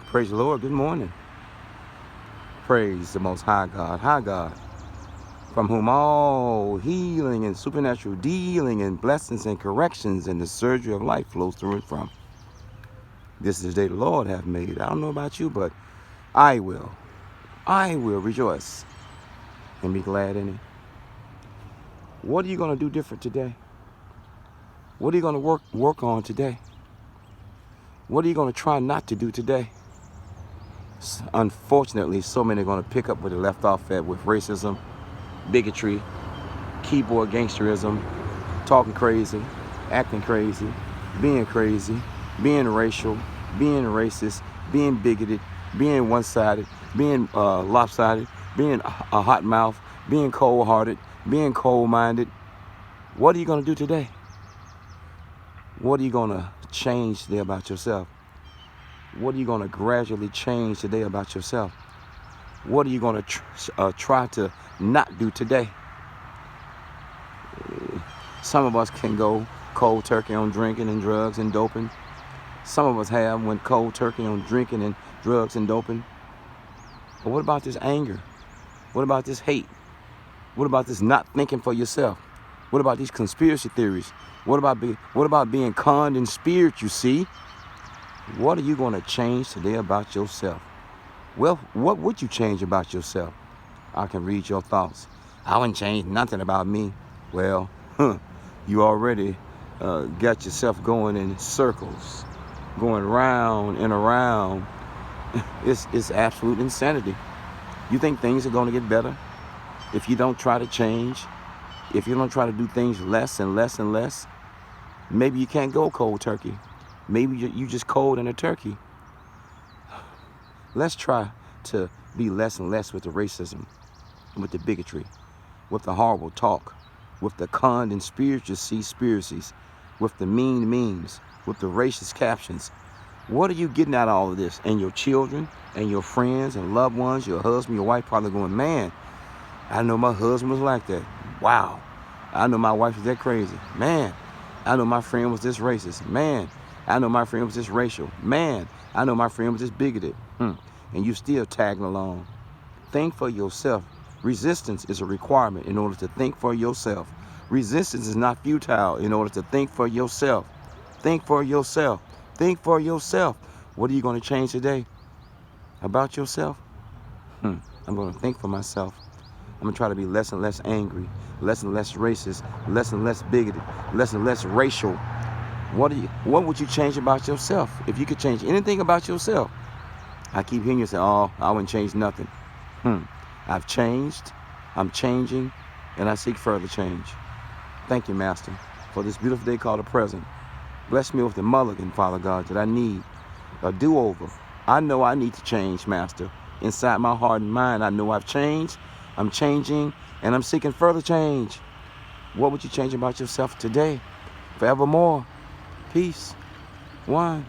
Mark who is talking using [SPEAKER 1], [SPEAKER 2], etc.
[SPEAKER 1] Praise the Lord. Good morning. Praise the Most High God, from whom all healing and supernatural dealing and blessings and corrections and the surgery of life flows through and from. This is the day the Lord hath made. I don't know about you, but I will rejoice and be glad in it. What are you going to do different today? What are you going to work on today? What are you going to try not to do today? Unfortunately, so many are going to pick up where they left off at with racism, bigotry, keyboard gangsterism, talking crazy, acting crazy, being racial, being racist, being bigoted, being one-sided, being lopsided, being a hot mouth, being cold-hearted, being cold-minded. What are you going to do today? What are you going to change today about yourself? What are you going to gradually change today about yourself? What are you going to try to not do today? Some of us can go cold turkey on drinking and drugs and doping. Some of us went cold turkey on drinking and drugs and doping. But what about this anger? What about this hate? What about this not thinking for yourself? What about these conspiracy theories? What about being conned in spirit, you see? What are you going to change today about yourself? Well, what would you change about yourself? I can read your thoughts. I wouldn't change nothing about me. Well, you already got yourself going in circles, going round and around. It's absolute insanity. You think things are going to get better if you don't try to change? If you don't try to do things less and less and less? Maybe you can't go cold turkey. Maybe you just cold in a turkey. Let's try to be less and less with the racism, with the bigotry, with the horrible talk, with the conned and conspiracies, with the mean memes, with the racist captions. What are you getting out of all of this? And your children and your friends and loved ones, your husband, your wife probably going, man, I know my husband was like that. Wow. I know my wife was that crazy. Man, I know my friend was this racist. Man, I know my friend was this racial. Man, I know my friend was this bigoted. And you still tagging along. Think for yourself. Resistance is a requirement in order to think for yourself. Resistance is not futile in order to think for yourself. Think for yourself. Think for yourself. What are you going to change today about yourself? I'm going to think for myself. I'm going to try to be less and less angry, less and less racist, less and less bigoted, less and less racial. What would you change about yourself? If you could change anything about yourself. I keep hearing you say, oh, I wouldn't change nothing. I've changed, I'm changing, and I seek further change. Thank you, Master, for this beautiful day called the present. Bless me with the mulligan, Father God, that I need a do-over. I know I need to change, Master. Inside my heart and mind, I know I've changed, I'm changing, and I'm seeking further change. What would you change about yourself today? Forevermore. Peace. One.